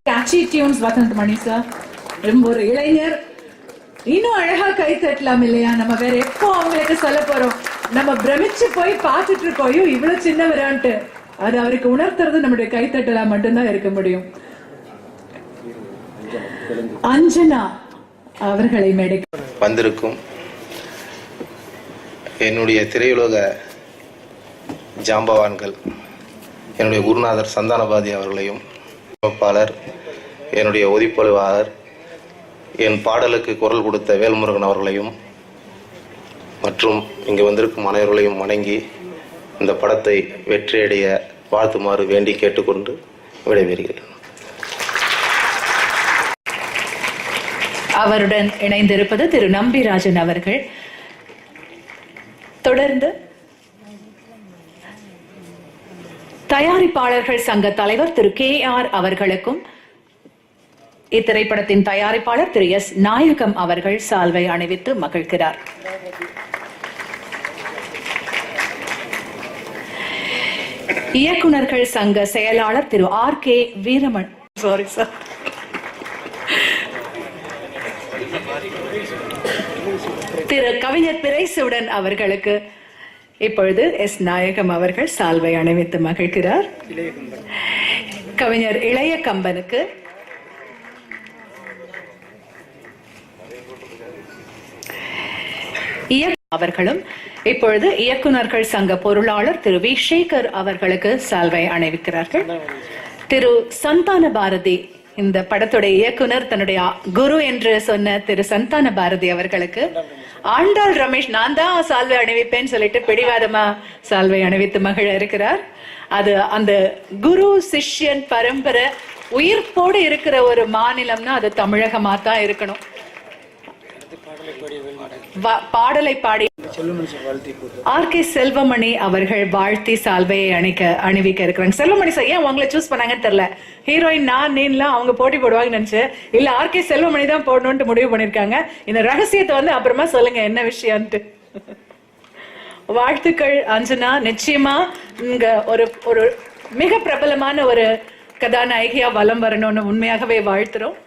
Catchy tunes Vasanth மணி sir. ரொம்ப ஒரு இளைஞர் இன்னும் அழகா கை தட்டலாம் இல்லையா? நம்ம வேற எப்போ அவங்களுக்கு சொல்ல போறோம்? நம்ம பிரமிச்சு போய் பார்த்துட்டு இருக்கோம், ஐயோ இவ்வளவு சின்னவரான்ட்டு. அது அவருக்கு உணர்த்துறது நம்முடைய கை தட்டலாம் மட்டும்தான் இருக்க முடியும். அஞ்சனா அவர்களை மேடை வந்திருக்கும் என்னுடைய திரையுலக ஜாம்பவான்கள், என்னுடைய குருநாதர் சந்தானபாதி அவர்களையும், அமைப்பாளர், என்னுடைய ஒதிப்பொழிவாளர், என் பாடலுக்கு குரல் கொடுத்த வேல்முருகன் அவர்களையும் மற்றும் இங்கு வந்திருக்கும் அனைவர்களையும் வணங்கி இந்த படத்தை வெற்றியடைய வாழ்த்துமாறு வேண்டி கேட்டுக்கொண்டு விடைபெறுகிறேன். அவருடன் இணைந்திருப்பது திரு நம்பிராஜன் அவர்கள். தொடர்ந்து தயாரிப்பாளர்கள் சங்க தலைவர் திரு KR அவர்களுக்கும் இத்திரைப்படத்தின் தயாரிப்பாளர் திரு S நாயகம் அவர்கள் சால்வை அணிவித்து மகிழ்கிறார். இயக்குநர்கள் சங்க செயலாளர் திரு RK வீரமன் திரு கவிஞர் பிறைசுடன் அவர்களுக்கு இப்பொழுது S நாயகம் அவர்கள் சால்வை அணிவித்து மகிழ்கிறார். கவிஞர் இளைய கம்பனுக்கு அவர்களும் இப்பொழுது இயக்குநர்கள் சங்க பொருளாளர் திரு V சேகர் அவர்களுக்கு சால்வை அணிவிக்கிறார்கள். திரு சந்தான பாரதி, இந்த படத்துடைய இயக்குனர், தன்னுடைய குரு என்று சொன்ன திரு சந்தான பாரதி அவர்களுக்கு ஆண்டாள் ரமேஷ் நான் தான் சால்வை அணிவிப்பேன்னு சொல்லிட்டு பிடிவாதமா சால்வை அணிவித்து மகிழ இருக்கிறார். அது அந்த குரு சிஷ்யன் பரம்பரை உயிர்ப்போடு இருக்கிற ஒரு மாநிலம்னா அது தமிழகமா தான் இருக்கணும். பாடலை பாடி RK செல்வமணி அவர்கள் வாழ்த்தி சால்வையை அணிவிக்க இருக்கிறாங்க. செல்வமணி சார் ஏன் உங்களை சூஸ் பண்ணாங்கன்னு தெரியல. ஹீரோயின் நீன்லாம் அவங்க போட்டி போடுவாங்கன்னு நினைச்சு, இல்ல RK செல்வமணி தான் போடணும்னு முடிவு பண்ணிருக்காங்க. இந்த ரகசியத்தை வந்து அப்புறமா சொல்லுங்க என்ன விஷயம்ட்டு. வாழ்த்துக்கள் அஞ்சனா. நிச்சயமா இங்க ஒரு மிக பிரபலமான ஒரு கதாநாயகியா வலம் வரணும்னு உண்மையாகவே வாழ்த்துறோம்.